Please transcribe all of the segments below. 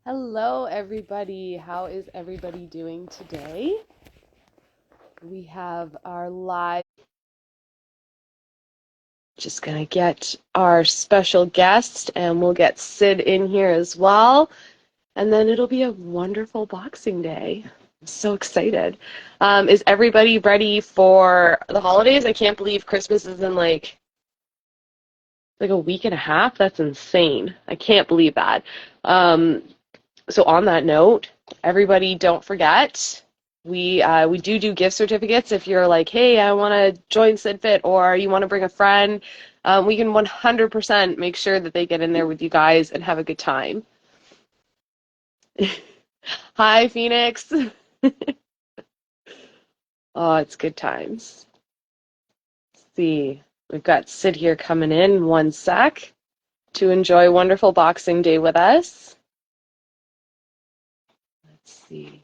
Hello, everybody. How is everybody doing today? We have our live. Just gonna get our special guest, and we'll get Syd in here as well. And then it'll be a wonderful Boxing Day. I'm so excited. Is everybody ready for the holidays? I can't believe Christmas is in like a week and a half. That's insane. I can't believe that. So on that note, everybody don't forget, we do gift certificates. If you're like, hey, I want to join SydFIT or you want to bring a friend, we can 100% make sure that they get in there with you guys and have a good time. Hi, Phoenix. Oh, it's good times. Let's see, we've got Syd here coming in 1 sec to enjoy wonderful Boxing Day with us. Let's see.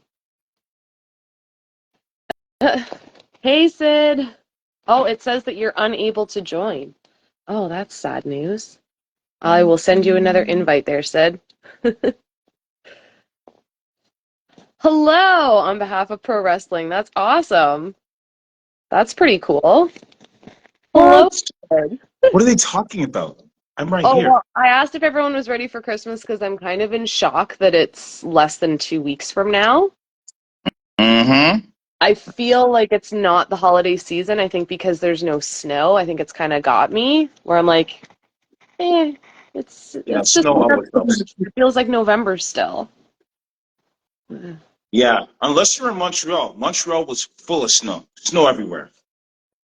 Hey, Syd. Oh, it says that you're unable to join. Oh, that's sad news. I will send you another invite there, Syd. Hello, on behalf of Pro Wrestling. That's awesome. That's pretty cool. Hello, What? Syd. What are they talking about? I'm right Oh, here. well, I asked if everyone was ready for Christmas because I'm kind of in shock that it's less than 2 weeks from now. Mm-hmm. I feel like it's not the holiday season. I think because there's no snow, I think it's kind of got me where I'm like, eh, Yeah, it's just snow always helps. it feels like November still. Yeah, unless you're in Montreal. Montreal was full of snow. Snow everywhere.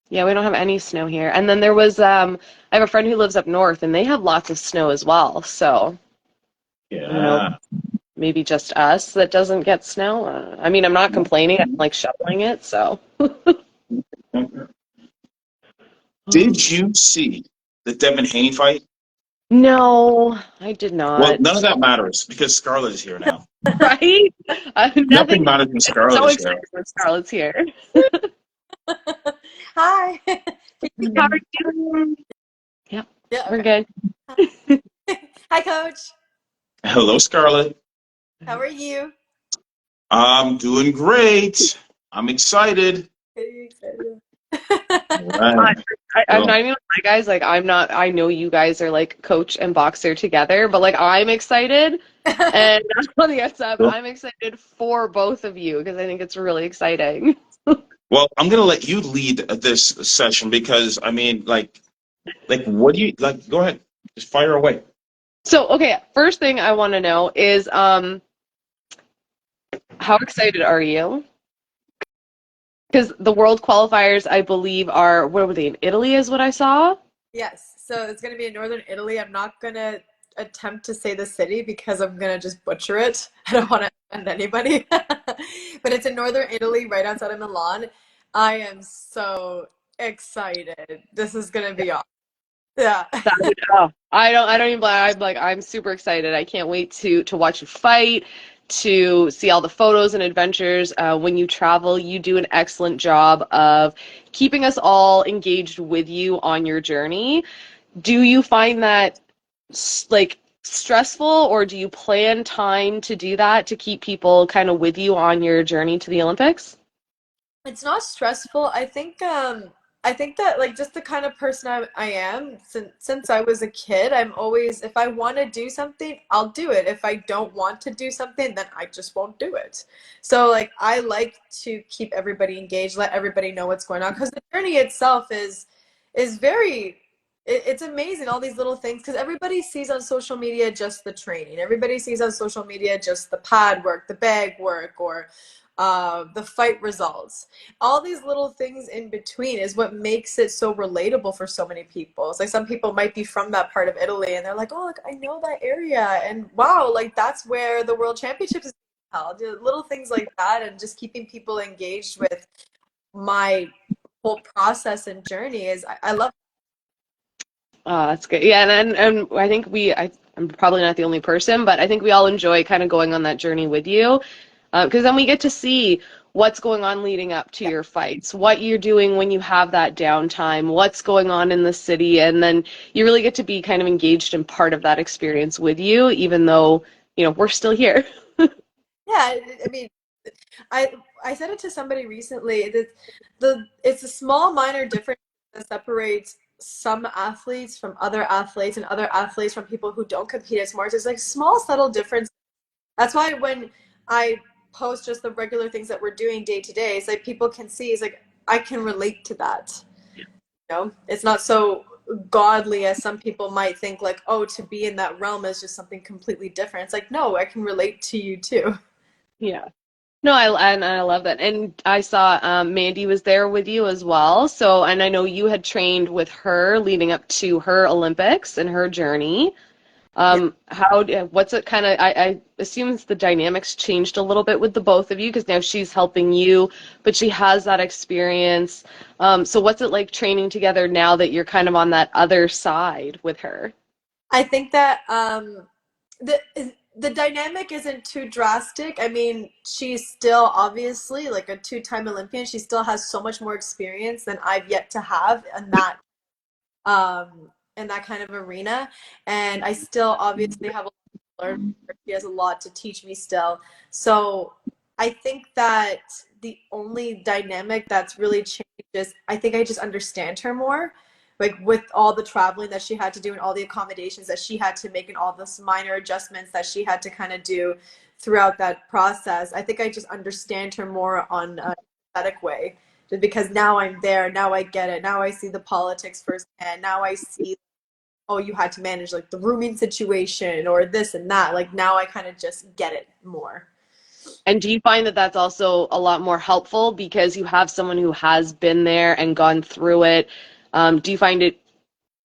Yeah, we don't have any snow here. And then there was I have a friend who lives up north and they have lots of snow as well. So, I don't know, Yeah. maybe just us that doesn't get snow. I mean, I'm not complaining. I'm like shoveling it, so. Did you see the Devin Haney fight? No, I did Well, not. none of that matters because Scarlett is here now. Right? Nothing Nothing. matters when I'm Scarlett so is here. excited when Scarlett's here. Hi. How are you? Yep, Yeah, we're okay. good. Hi, Coach. Hello, Scarlett. How are you? I'm doing great. I'm excited. Are you excited? All I, right. I'm not Well, even gonna lie, guys. Like, I'm not. I know you guys are like coach and boxer together, but like, I'm excited, and on the WhatsApp, I'm excited for both of you because I think it's really exciting. well, I'm gonna let you lead this session because I mean, what do you like? Go ahead, just fire away. So, okay, first thing I want to know is, how excited are you? Because the world qualifiers, I believe, are where were they in Italy? Is what I saw. Yes, so it's going to be in northern Italy. I'm not going to attempt to say the city because I'm going to just butcher it. I don't want to offend anybody. But it's in northern Italy, right outside of Milan. I am so excited. This is going to be awesome. Yeah. Oh, I don't even I'm super excited. I can't wait to watch you fight, to see all the photos and adventures. When you travel, you do an excellent job of keeping us all engaged with you on your journey. Do you find that like stressful, or do you plan time to do that to keep people kind of with you on your journey to the Olympics? It's not stressful. I think that like just the kind of person I am since I was a kid, I'm always if I want to do something, I'll do it. If I don't want to do something, then I just won't do it. So like I like to keep everybody engaged, let everybody know what's going on because the journey itself is very it's amazing all these little things because everybody sees on social media just the training. Everybody sees on social media just the pad work, the bag work, or the fight results. All these little things in between is what makes it so relatable for so many people. It's like some people might be from that part of Italy and they're like, oh, look, I know that area. And wow, like that's where the World Championships is held. Little things like that and just keeping people engaged with my whole process and journey is I love. Oh, that's good. Yeah, and I think I'm probably not the only person, but I think we all enjoy kind of going on that journey with you, because then we get to see what's going on leading up to your fights, what you're doing when you have that downtime, what's going on in the city, and then you really get to be kind of engaged in part of that experience with you, even though we're still here. Yeah, I mean, I I said it to somebody recently that it's a small minor difference that separates some athletes from other athletes and other athletes from people who don't compete as much. It's like small subtle difference. That's why when I post just the regular things that we're doing day to day, it's like people can see, it's like I can relate to that. It's not so godly as some people might think, like, oh, to be in that realm is just something completely different. It's like, no, I can relate to you too. Yeah. No, I love that. And I saw Mandy was there with you as well. So, and I know you had trained with her leading up to her Olympics and her journey. Yeah. What's it kind of, I assume the dynamics changed a little bit with the both of you because now she's helping you, but she has that experience. So what's it like training together now that you're kind of on that other side with her? I think that the the dynamic isn't too drastic. I mean, she's still obviously like a two-time Olympian. She still has so much more experience than I've yet to have in that kind of arena. And I still obviously have a lot to learn from her. She has a lot to teach me still. So I think that the only dynamic that's really changed is I think I just understand her more. Like with all the traveling that she had to do and all the accommodations that she had to make and all those minor adjustments that she had to kind of do throughout that process, I think I just understand her more on a empathetic way because now I'm there, now I get it, now I see the politics firsthand, now I see, oh, you had to manage like the rooming situation or this and that. Like now I kind of just get it more. And do you find that that's also a lot more helpful because you have someone who has been there and gone through it? Do you find it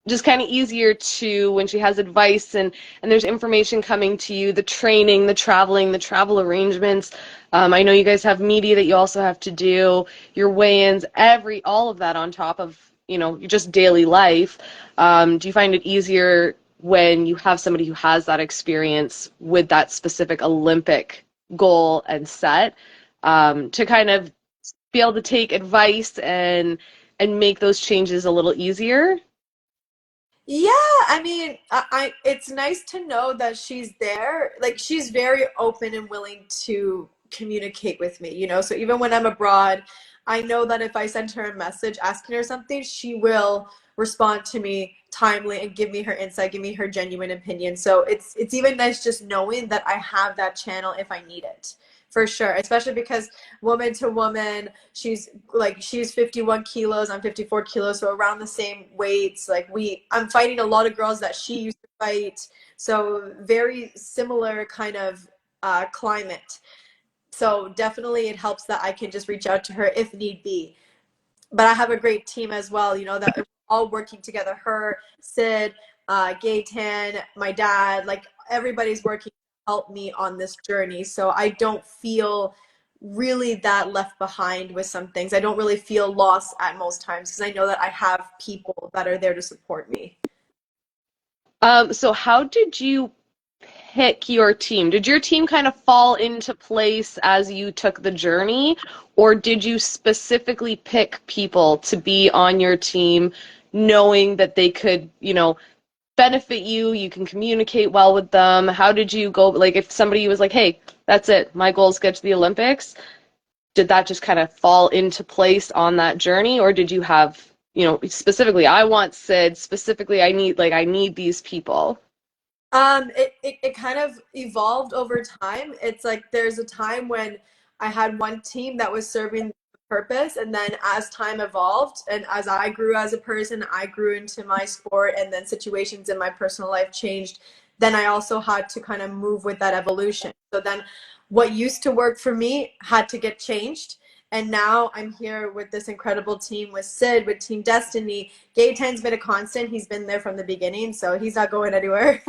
just kind of easier to when she has advice and there's information coming to you, the training, the traveling, the travel arrangements? I know you guys have media that you also have to do, your weigh-ins, all of that on top of your just daily life. Do you find it easier when you have somebody who has that experience with that specific Olympic goal and set, to kind of be able to take advice and make those changes a little easier? Yeah, I mean, it's nice to know that she's there. Like she's very open and willing to communicate with me, you know? So even when I'm abroad, I know that if I send her a message asking her something, she will respond to me timely and give me her insight, give me her genuine opinion. So it's even nice just knowing that I have that channel if I need it. For sure, especially because woman to woman, she's 51 kilos, I'm 54 kilos, so around the same weights. Like I'm fighting a lot of girls that she used to fight, so very similar kind of climate. So definitely it helps that I can just reach out to her if need be. But I have a great team as well, that we're all working together. Her, Syd, Gaytan, my dad, like everybody's working to help me on this journey. So I don't feel really that left behind with some things. I don't really feel lost at most times because I know that I have people that are there to support me. So how did you pick your team? Did your team kind of fall into place as you took the journey, or did you specifically pick people to be on your team knowing that they could, benefit you, you can communicate well with them? How did you go, like if somebody was like, hey, that's it, my goal is to get to the Olympics, did that just kind of fall into place on that journey, or did you have, specifically, I want Syd, specifically, I need these people? It kind of evolved over time. It's like there's a time when I had one team that was serving the purpose, and then as time evolved and as I grew as a person, I grew into my sport, and then situations in my personal life changed. Then I also had to kind of move with that evolution. So then what used to work for me had to get changed. And now I'm here with this incredible team with Syd, with Team Destiny. Gaytan's been a constant. He's been there from the beginning, so he's not going anywhere.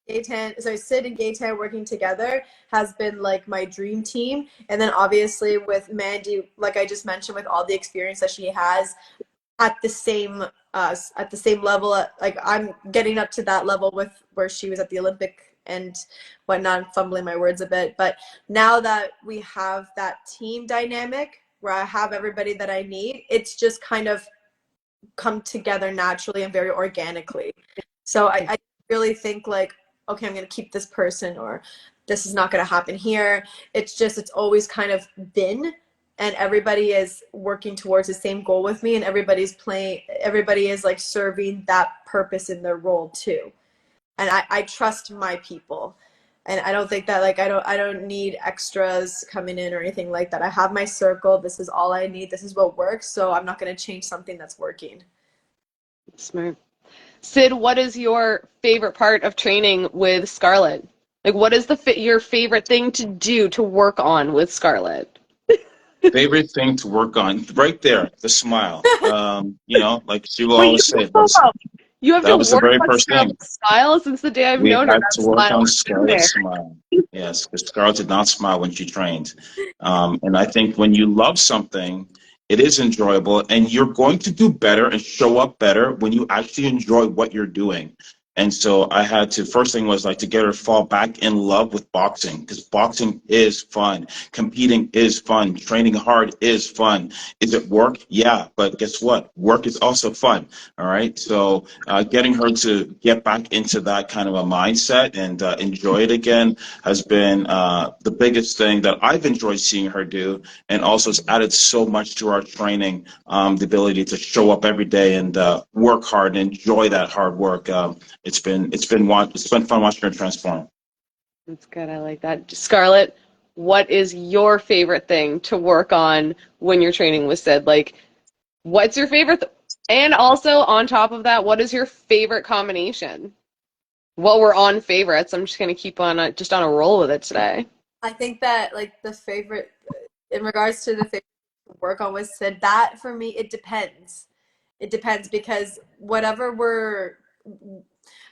Syd and Gaytan working together has been like my dream team. And then obviously with Mandy, like I just mentioned, with all the experience that she has at the same level, like I'm getting up to that level with where she was at the Olympic and whatnot. I'm fumbling my words a bit, but now that we have that team dynamic where I have everybody that I need, it's just kind of come together naturally and very organically. So I really think like okay, I'm going to keep this person, or this is not going to happen here. It's always kind of been, and everybody is working towards the same goal with me, and everybody is like serving that purpose in their role too. And I trust my people. And I don't think that like I don't need extras coming in or anything like that. I have my circle. This is all I need. This is what works. So I'm not going to change something that's working. Smart. Syd, what is your favorite part of training with Scarlett? Like, what is your favorite thing to do to work on with Scarlett? Favorite thing to work on, right there, the smile. Like she will Wait, always say, you have to that was the work very on first thing. Scarlett's smile since the day I've We known her. had That to work smile on has been there. Scarlett's smile. Yes, because Scarlett did not smile when she trained. And I think when you love something, it is enjoyable, and you're going to do better and show up better when you actually enjoy what you're doing. And so I had to, first thing was like to get her to fall back in love with boxing, because boxing is fun. Competing is fun. Training hard is fun. Is it work? Yeah, but guess what? Work is also fun. All right. So getting her to get back into that kind of a mindset and enjoy it again has been the biggest thing that I've enjoyed seeing her do, and also it's added so much to our training, the ability to show up every day and work hard and enjoy that hard work. It's been fun watching her transform. That's good. I like that. Scarlett, what is your favorite thing to work on when you're training with Syd? Like, what's your favorite? And also, on top of that, what is your favorite combination? Well, we're on favorites. I'm just going to keep on just on a roll with it today. I think that like the favorite in regards to the favorite to work on with Syd, that for me it depends. It depends because whatever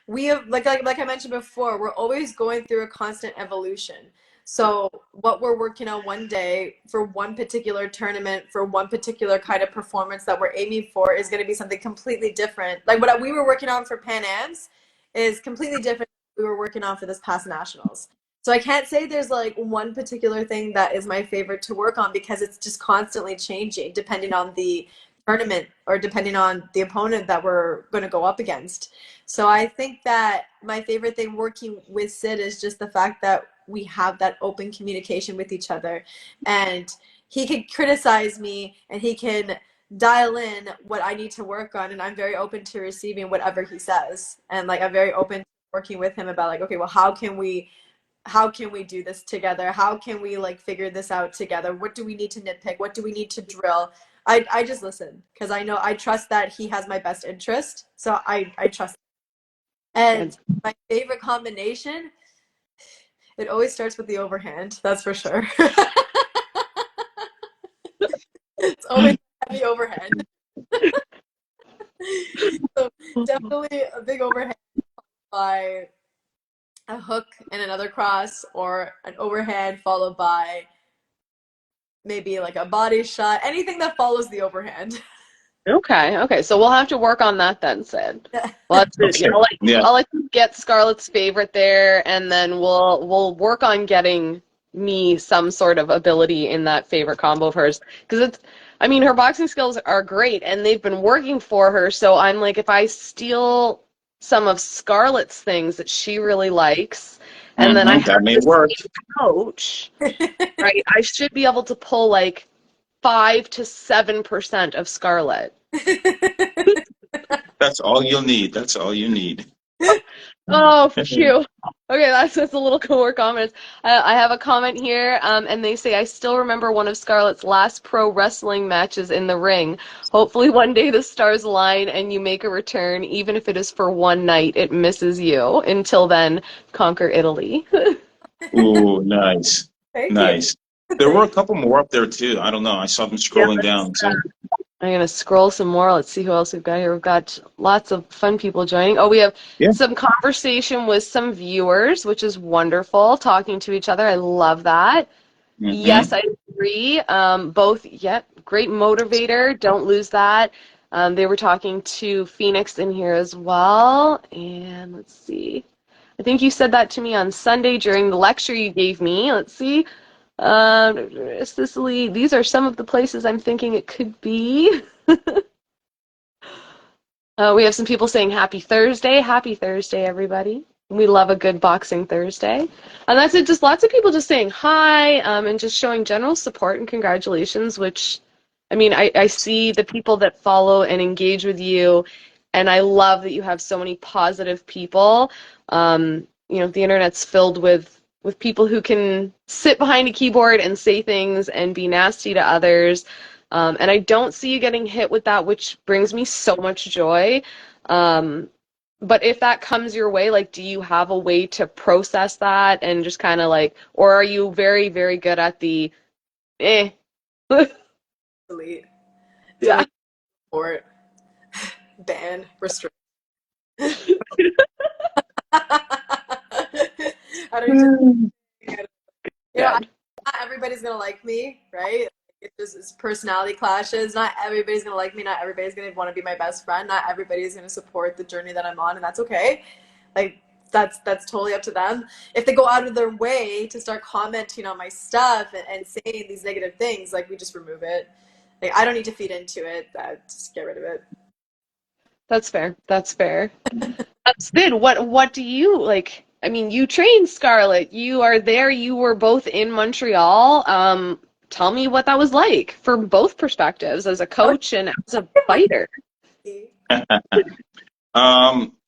we have like I mentioned before, we're always going through a constant evolution. So what we're working on one day for one particular tournament, for one particular kind of performance that we're aiming for is going to be something completely different. Like what we were working on for Pan Am's is completely different than we were working on for this past nationals. So I can't say there's like one particular thing that is my favorite to work on because it's just constantly changing depending on the tournament or depending on the opponent that we're going to go up against. So I think that my favorite thing working with Syd is just the fact that we have that open communication with each other, and he can criticize me and he can dial in what I need to work on, and I'm very open to receiving whatever he says. And like I'm very open to working with him about like, okay, well, how can we do this together? How can we like figure this out together? What do we need to nitpick? What do we need to drill? I just listen because I trust that he has my best interest. So I trust. And Good. my favorite combination, it always starts with the overhand, that's for sure. It's always heavy overhand. So definitely a big overhand by a hook and another cross, or an overhand followed by maybe like a body shot, anything that follows the overhand. Okay. So we'll have to work on that then, Syd. Well, that's it. Okay. Yeah. I'll let you get Scarlett's favorite there, and then we'll work on getting me some sort of ability in that favorite combo of hers. Because I mean, her boxing skills are great, and they've been working for her. So I'm like, if I steal some of Scarlett's things that she really likes, and then I have That may the work. same coach, right? I should be able to pull like 5 to 7% of Scarlett. That's all you'll need. That's all you need. Oh, phew. Okay, that's a little more comments. I have a comment here, and they say, I still remember one of Scarlett's last pro wrestling matches in the ring. Hopefully one day the stars align and you make a return, even if it is for one night. It misses you. Until then, conquer Italy. Ooh, nice. Thank you. Nice. There were a couple more up there too. I don't know. I saw them Yeah, scrolling down too. I'm going to scroll some more. Let's see who else we've got here. We've got lots of fun people joining. Oh, we have Yeah. some conversation with some viewers, which is wonderful, talking to each other. I love that. Yes, Mm-hmm. I agree. Both, yep, great motivator. Don't lose that. They were talking to Phoenix in here as well. And let's see. I think you said that to me on Sunday during the lecture you gave me. Let's see. Sicily, these are some of the places I'm thinking it could be. We have some people saying happy Thursday. Happy Thursday, everybody. We love a good Boxing Thursday. And that's it. Just lots of people just saying hi, and just showing general support and congratulations, which, I mean, I see the people that follow and engage with you, and I love that you have so many positive people. The internet's filled with people who can sit behind a keyboard and say things and be nasty to others. And I don't see you getting hit with that, which brings me so much joy. Um, but if that comes your way, like, do you have a way to process that and just kind of like, or are you very, very good at the eh? Delete, Yeah. report, ban, restrict. I don't just, Good. not everybody's gonna like me, right? It's personality clashes. Not everybody's gonna like me. Not everybody's gonna want to be my best friend. Not everybody's gonna support the journey that I'm on, and that's okay. Like that's totally up to them. If they go out of their way to start commenting on my stuff and saying these negative things, like, we just remove it. Like, I don't need to feed into it. Just get rid of it. That's fair. That's fair. Syd, what do you like? I mean, you trained Scarlett. You are there. You were both in Montreal. Tell me what that was like from both perspectives, as a coach and as a fighter.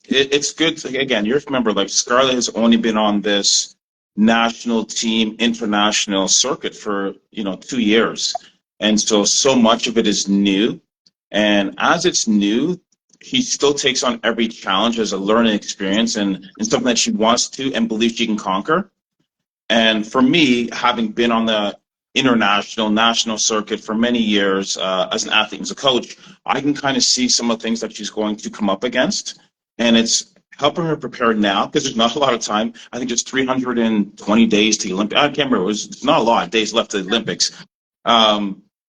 It's good to, again, you have to remember, like, Scarlett has only been on this national team, international circuit for, 2 years. And so much of it is new. And as it's new, he still takes on every challenge as a learning experience and something that she wants to and believes she can conquer. And for me, having been on the international, national circuit for many years as an athlete and as a coach, I can kind of see some of the things that she's going to come up against. And it's helping her prepare now because there's not a lot of time. I think it's 320 days to the Olympics. I can't remember. It's not a lot of days left to the Olympics.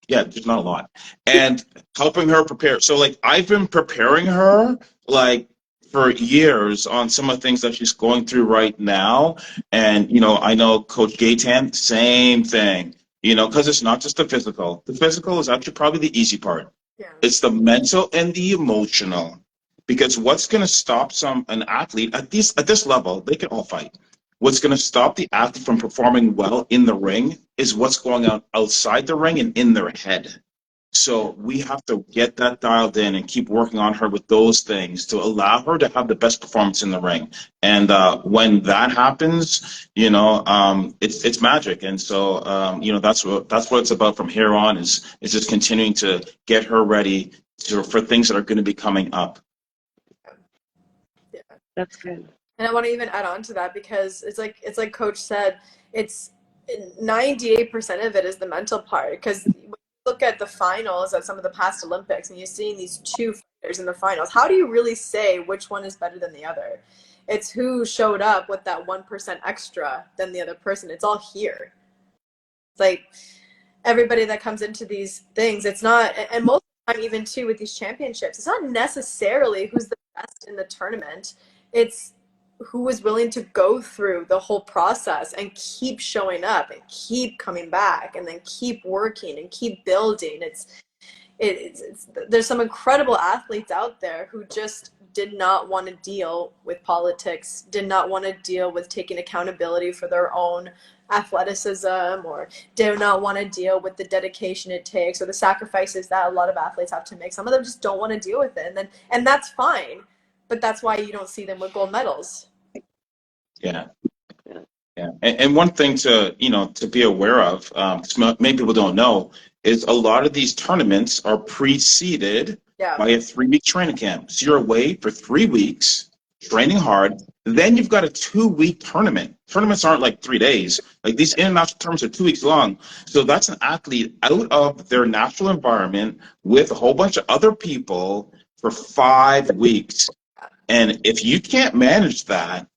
Yeah, there's not a lot. And helping her prepare. So, like, I've been preparing her, like, for years on some of the things that she's going through right now. And, I know Coach Gaytan, same thing, because it's not just the physical. The physical is actually probably the easy part. Yeah. It's the mental and the emotional. Because what's going to stop an athlete at this level, they can all fight. What's going to stop the athlete from performing well in the ring is what's going on outside the ring and in their head. So we have to get that dialed in and keep working on her with those things to allow her to have the best performance in the ring. And when that happens, it's magic. And so that's what it's about from here on is just continuing to get her ready for things that are going to be coming up. Yeah. That's good. And I want to even add on to that, because it's like Coach said, it's 98% of it is the mental part. Because when you look at the finals at some of the past Olympics and you're seeing these two fighters in the finals, how do you really say which one is better than the other? It's who showed up with that 1% extra than the other person. It's all here. It's like everybody that comes into these things, it's not, and most of the time, even too, with these championships, it's not necessarily who's the best in the tournament. It's who was willing to go through the whole process and keep showing up and keep coming back and then keep working and keep building. There's some incredible athletes out there who just did not want to deal with politics, did not want to deal with taking accountability for their own athleticism, or do not want to deal with the dedication it takes or the sacrifices that a lot of athletes have to make. Some of them just don't want to deal with it, and that's fine, but that's why you don't see them with gold medals. Yeah. Yeah. And one thing to be aware of, many people don't know, is a lot of these tournaments are preceded by a 3-week training camp. So you're away for 3 weeks, training hard. Then you've got a 2-week tournament. Tournaments aren't like 3 days. Like, these international tournaments are 2 weeks long. So that's an athlete out of their natural environment with a whole bunch of other people for 5 weeks. And if you can't manage that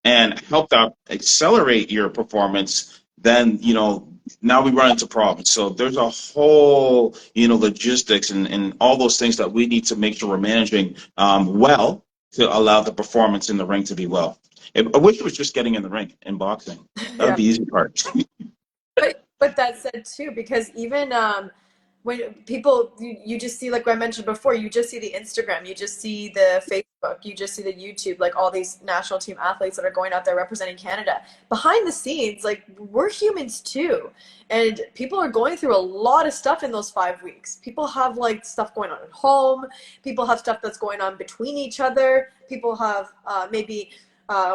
and help out accelerate your performance, then, now we run into problems. So there's a whole, logistics and all those things that we need to make sure we're managing well to allow the performance in the ring to be well. I wish it was just getting in the ring in boxing. That would be the easy part. But that said too, because even when people, you just see, like I mentioned before, you just see the Instagram, you just see the Facebook Facebook, you just see the YouTube, like all these national team athletes that are going out there representing Canada. Behind the scenes, like we're humans too. And people are going through a lot of stuff in those 5 weeks. People have like stuff going on at home. People have stuff that's going on between each other. People have maybe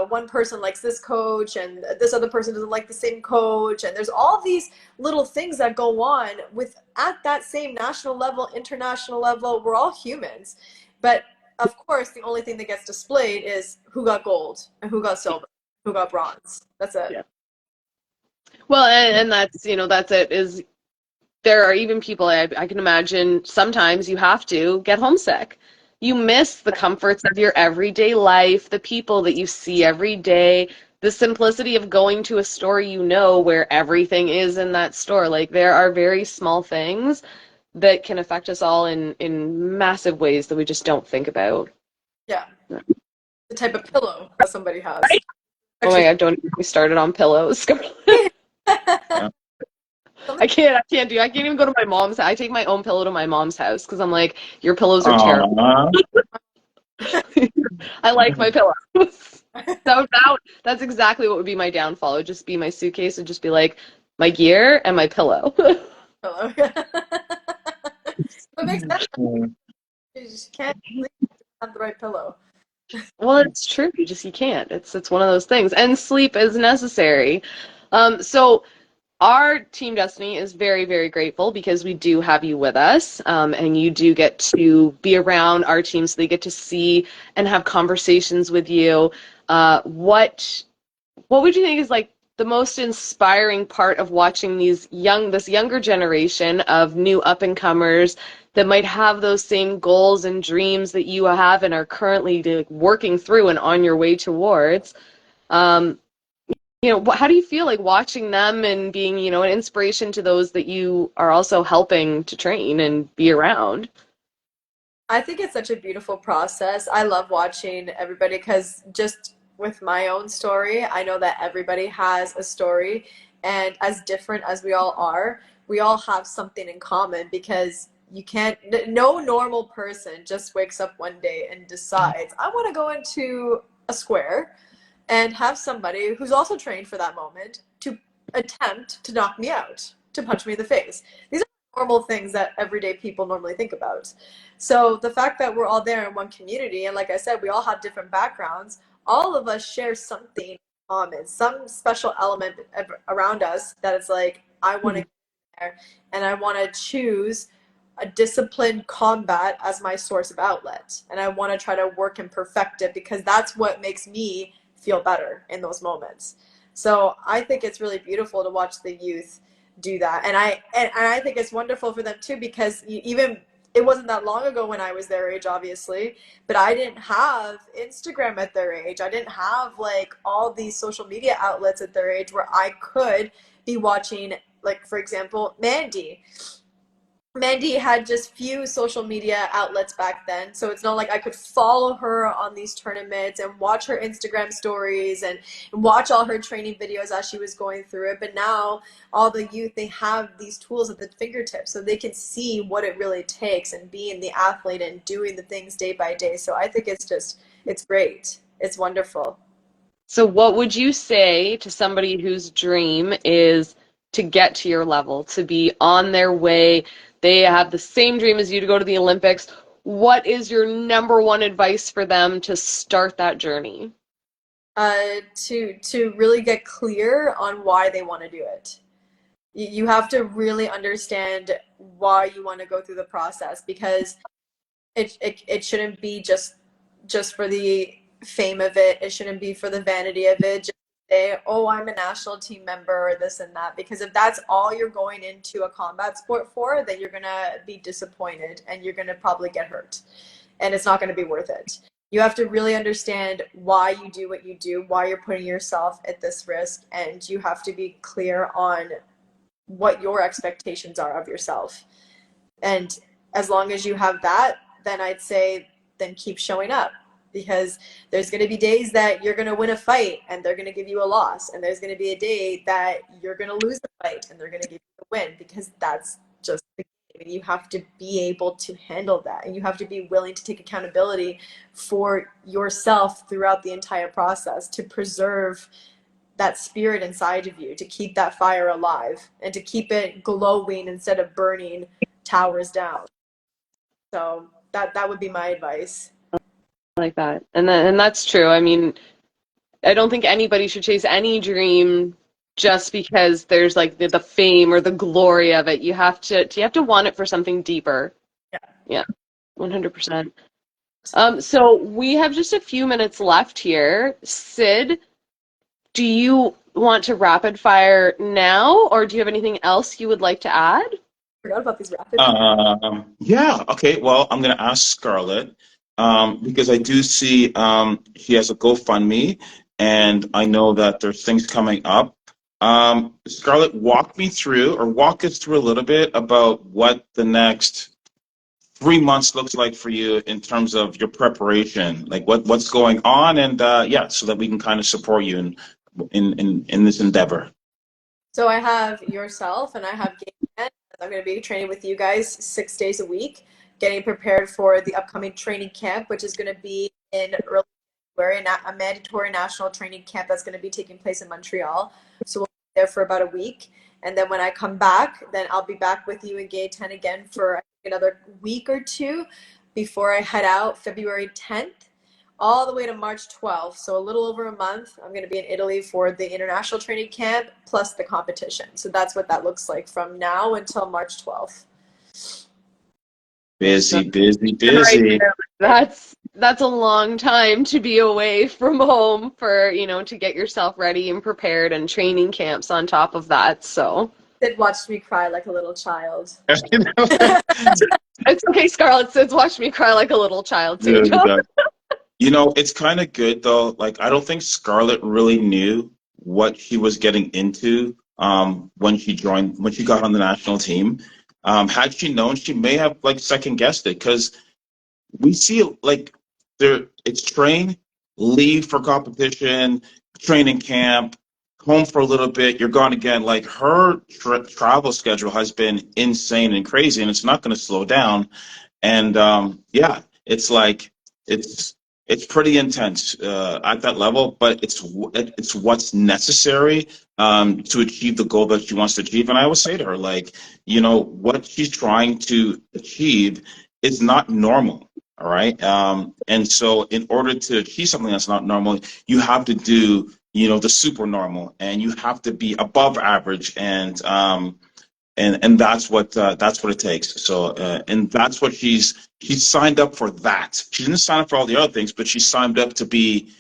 one person likes this coach and this other person doesn't like the same coach. And there's all these little things that go on with at that same national level, international level. We're all humans. But of course, the only thing that gets displayed is who got gold and who got silver, who got bronze. That's it. Yeah. Well, and that's, that's it, is there are even people, I can imagine sometimes you have to get homesick. You miss the comforts of your everyday life, the people that you see every day, the simplicity of going to a store, where everything is in that store. Like there are very small things that can affect us all in massive ways that we just don't think about. Yeah. The type of pillow that somebody has. Right? Oh my God, don't even get me started on pillows, Scarlett. Yeah. I can't even go to my mom's. I take my own pillow to my mom's house because I'm like, your pillows are terrible. I like my pillows. So that's exactly what would be my downfall. It would just be my suitcase. It would just be like my gear and my pillow. Pillow. That makes sense. You just can't sleep if you don't have the right pillow. Well, it's true. You can't. It's one of those things. And sleep is necessary. So our Team Destiny is very, very grateful because we do have you with us, and you do get to be around our team, so they get to see and have conversations with you. What would you think is like the most inspiring part of watching this younger generation of new up-and-comers that might have those same goals and dreams that you have and are currently working through and on your way towards? How do you feel like watching them and being, an inspiration to those that you are also helping to train and be around? I think it's such a beautiful process. I love watching everybody because just with my own story, I know that everybody has a story, and as different as we all are, we all have something in common because no normal person just wakes up one day and decides, I want to go into a square and have somebody who's also trained for that moment to attempt to knock me out, to punch me in the face. These are normal things that everyday people normally think about. So the fact that we're all there in one community, and like I said, we all have different backgrounds, all of us share something in common, some special element around us that it's like, I want to get there and I want to choose a disciplined combat as my source of outlet. And I want to try to work and perfect it because that's what makes me feel better in those moments. So I think it's really beautiful to watch the youth do that. And I think it's wonderful for them too, because even it wasn't that long ago when I was their age, obviously, but I didn't have Instagram at their age. I didn't have like all these social media outlets at their age where I could be watching, like, for example, Mandy had just few social media outlets back then, so it's not like I could follow her on these tournaments and watch her Instagram stories and watch all her training videos as she was going through it. But now all the youth, they have these tools at the fingertips, so they can see what it really takes and being the athlete and doing the things day by day. So I think it's great. It's wonderful. So what would you say to somebody whose dream is to get to your level, to be on their way? They have the same dream as you to go to the Olympics. What is your number one advice for them to start that journey? To really get clear on why they want to do it. You have to really understand why you want to go through the process, because it shouldn't be just for the fame of it. It shouldn't be for the vanity of it. Just say, oh, I'm a national team member or this and that. Because if that's all you're going into a combat sport for, then you're gonna be disappointed and you're gonna probably get hurt, and it's not gonna be worth it. You have to really understand why you do what you do, why you're putting yourself at this risk, and you have to be clear on what your expectations are of yourself. And as long as you have that, then I'd say then keep showing up, because there's going to be days that you're going to win a fight and they're going to give you a loss, and there's going to be a day that you're going to lose the fight and they're going to give you the win, because that's just the and you have to be able to handle that, and you have to be willing to take accountability for yourself throughout the entire process to preserve that spirit inside of you, to keep that fire alive and to keep it glowing instead of burning towers down. So that would be my advice. Like that. And that's true. I mean, I don't think anybody should chase any dream just because there's like the fame or the glory of it. You have to want it for something deeper. Yeah. Yeah, 100%. So we have just a few minutes left here. Syd, do you want to rapid fire now, or do you have anything else you would like to add? I forgot about these rapid. Yeah, okay. Well, I'm going to ask Scarlett because I do see she has a GoFundMe, and I know that there's things coming up. Scarlett, walk us through a little bit about what the next 3 months looks like for you in terms of your preparation, like what's going on, and yeah, so that we can kind of support you in this endeavor. So I have yourself and I have Gaten. I'm going to be training with you guys 6 days a week, getting prepared for the upcoming training camp, which is going to be in early January, a mandatory national training camp that's going to be taking place in Montreal. So we'll be there for about a week. And then when I come back, then I'll be back with you in Gaten again for another week or two before I head out February 10th all the way to March 12th. So a little over a month. I'm going to be in Italy for the international training camp plus the competition. So that's what that looks like from now until March 12th. Busy, busy, Right busy. there. That's a long time to be away from home for, to get yourself ready and prepared, and training camps on top of that. So Sid watched me cry like a little child. it's okay, Scarlett. Syd's watched me cry like a little child too. It's kind of good though. Like, I don't think Scarlett really knew what she was getting into when she got on the national team. Had she known, she may have like second guessed it, because we see like it's train, leave for competition, training camp, home for a little bit, you're gone again. Like, her travel schedule has been insane and crazy, and it's not going to slow down. And yeah, it's like it's pretty intense at that level, but it's what's necessary to achieve the goal that she wants to achieve. And I always say to her, like, what she's trying to achieve is not normal. All right. And so in order to achieve something that's not normal, you have to do, the super normal, and you have to be above average. And that's what it takes. So and that's what she's signed up for. That she didn't sign up for all the other things, but she signed up to be,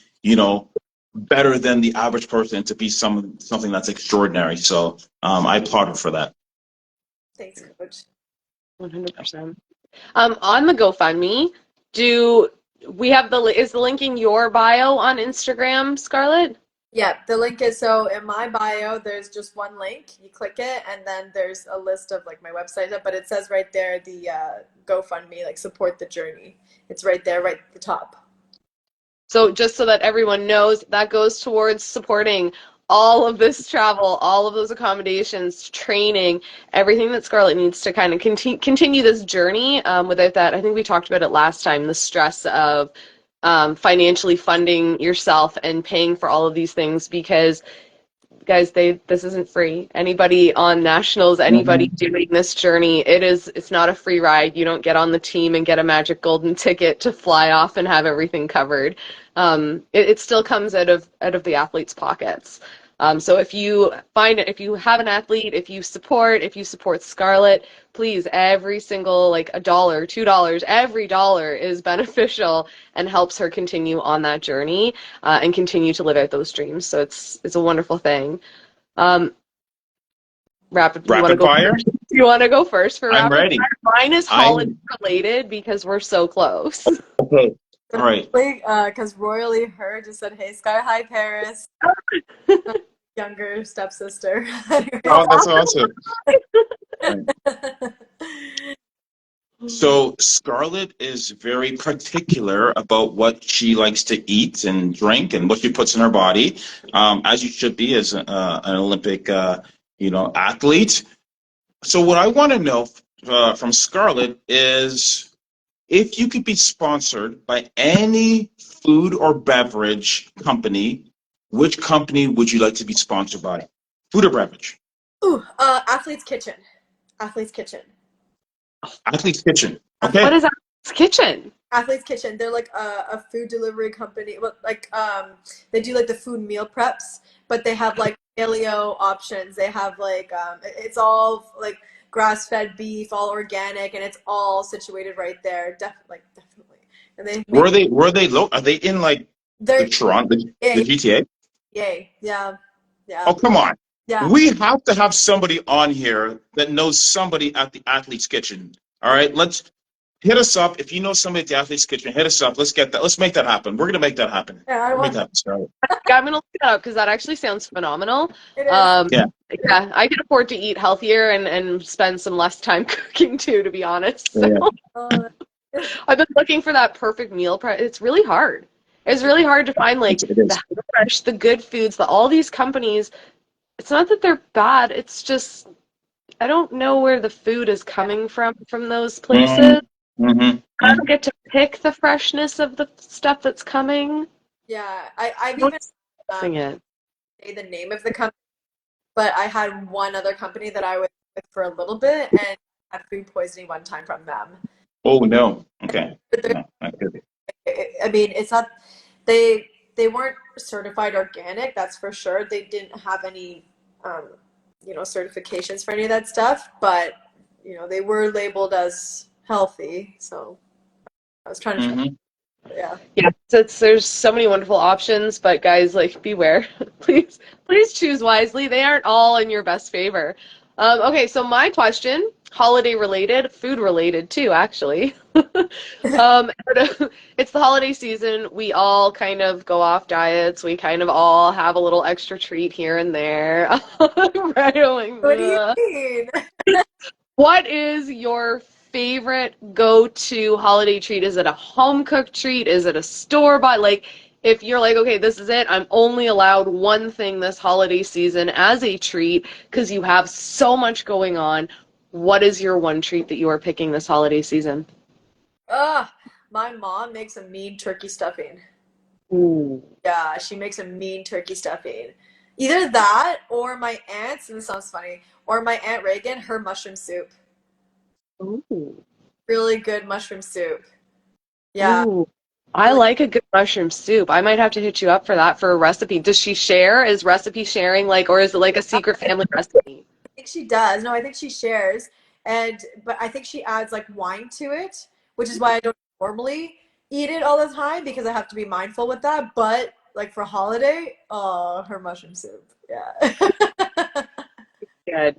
better than the average person, to be something that's extraordinary. So I applaud her for that. Thanks, Coach. 100%. On the GoFundMe, do we have is the link in your bio on Instagram, Scarlett? Yeah, the link is, so in my bio, there's just one link. You click it, and then there's a list of like my website, but it says right there the GoFundMe, like support the journey. It's right there, right at the top. So just so that everyone knows, that goes towards supporting all of this travel, all of those accommodations, training, everything that Scarlett needs to kind of continue this journey. Without that, I think we talked about it last time, the stress of financially funding yourself and paying for all of these things, because guys, this isn't free. Anybody on nationals, anybody doing this journey, it's not a free ride. You don't get on the team and get a magic golden ticket to fly off and have everything covered. It still comes out of the athlete's pockets. So if you have an athlete, if you support Scarlett, please, every single, like $1, $2, every dollar is beneficial and helps her continue on that journey and continue to live out those dreams. So it's a wonderful thing. Rapid fire. You want to go first for I'm rapid ready. fire? Mine is holiday related because we're so close. Okay. All right. Because Royally Her just said, "Hey, Sky, hi, Paris." Younger stepsister. Oh, that's awesome. So Scarlett is very particular about what she likes to eat and drink and what she puts in her body, as you should be as an Olympic, athlete. So what I want to know from Scarlett is, if you could be sponsored by any food or beverage company, which company would you like to be sponsored by? Food or beverage? Ooh, Athlete's Kitchen. Athlete's Kitchen. Athlete's Kitchen. What Okay. is Athlete's Kitchen? Athlete's Kitchen. They're like a food delivery company. Well, like they do like the food meal preps, but they have like paleo options. They have like it's all like grass-fed beef, all organic, and it's all situated right there. Definitely. And they make Were they low? Are they in like the their Toronto, the yay, GTA? yay, yeah, yeah, Oh, come on. yeah. We have to have somebody on here that knows somebody at the Athlete's Kitchen. All right, let's hit us up. If you know somebody at the Athlete's Kitchen, hit us up. Let's get that. Let's make that happen. We're gonna make that happen. Yeah, I We're make want that happen, Scarlett. Yeah, I'm gonna look it up because that actually sounds phenomenal. it is. Um, Yeah. yeah, I can afford to eat healthier and spend some less time cooking too, to be honest. So Yeah. Uh, I've been looking for that perfect meal prep. It's really hard. It's really hard to find like It the is. fresh, the good foods, all these companies. It's not that they're bad. It's just I don't know where the food is coming from those places. Mm-hmm. I Mm-hmm. don't get to pick the freshness of the stuff that's coming. yeah, I've even What's um, missing it? say the name of the company, but I had one other company that I was with for a little bit and had food poisoning one time from them. Oh no. Okay. But No, not good. I mean, it's not they weren't certified organic, that's for sure. They didn't have any um, certifications for any of that stuff, but they were labeled as healthy. So I was trying to Mm-hmm. yeah. Yeah, so there's so many wonderful options, but guys, like, beware. Please choose wisely. They aren't all in your best favor. Okay, so my question, holiday related, food related too, actually. It's the holiday season. We all kind of go off diets. We kind of all have a little extra treat here and there. Right? Like, What do you mean? what is your favorite go-to holiday treat? Is it a home cooked treat? Is it a store-bought? Like, if you're like, okay, this is it, I'm only allowed one thing this holiday season as a treat because you have so much going on. What is your one treat that you are picking this holiday season? Ah, my mom makes a mean turkey stuffing. Ooh. Yeah, she makes a mean turkey stuffing. Either that or my aunt's, and this sounds funny, or my Aunt Reagan, her mushroom soup. Ooh. Really good mushroom soup. Yeah, Ooh. I really. like a good mushroom soup. I might have to hit you up for that for a recipe. Does she share? Is recipe sharing like, or is it like a secret I family recipe? think she does. No, I think she shares, but I think she adds like wine to it, which is why I don't normally eat it all the time because I have to be mindful with that. But like for holiday, oh, her mushroom soup. Yeah. Good.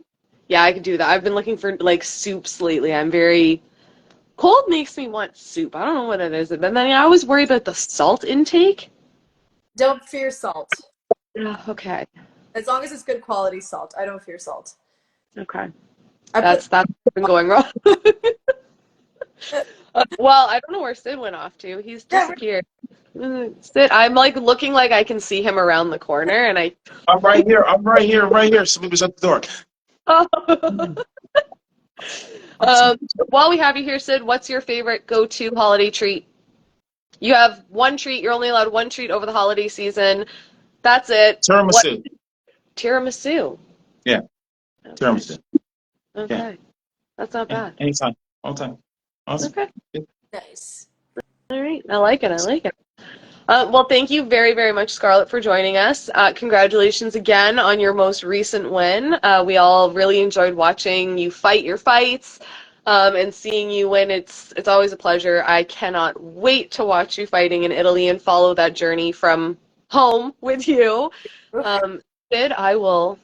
Yeah, I could do that. I've been looking for like soups lately. I'm very cold makes me want soup. I don't know what it is. But then I always worry about the salt intake. Don't fear salt. Yeah, okay. As long as it's good quality salt, I don't fear salt. Okay. I put That's been going wrong. Well, I don't know where Sid went off to. He's yeah, disappeared. Sid, I'm like looking like I can see him around the corner and I I'm right here. I'm right here. Right here. Somebody's at the door. um while we have you here, Sid, what's your favorite go-to holiday treat? You have one treat, you're only allowed one treat over the holiday season. That's it. What Tiramisu. tiramisu? Yeah, Okay. tiramisu. Yeah, Okay. That's not yeah. bad. Anytime. All the time. Awesome. Okay. nice. All right. I like it. I like it. Well, thank you very, very much, Scarlett, for joining us. Congratulations again on your most recent win. We all really enjoyed watching you fight your fights and seeing you win. It's always a pleasure. I cannot wait to watch you fighting in Italy and follow that journey from home with you. Um, Sid, I will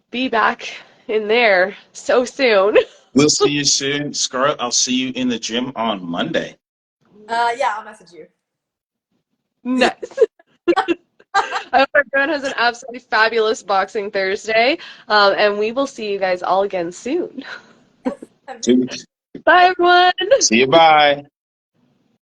be back in there so soon. We'll see you soon. Scarlett, I'll see you in the gym on Monday. Yeah, I'll message you. Nice. I hope everyone has an absolutely fabulous Boxing Thursday, and we will see you guys all again soon. Have a good See Bye, everyone. see you. Bye.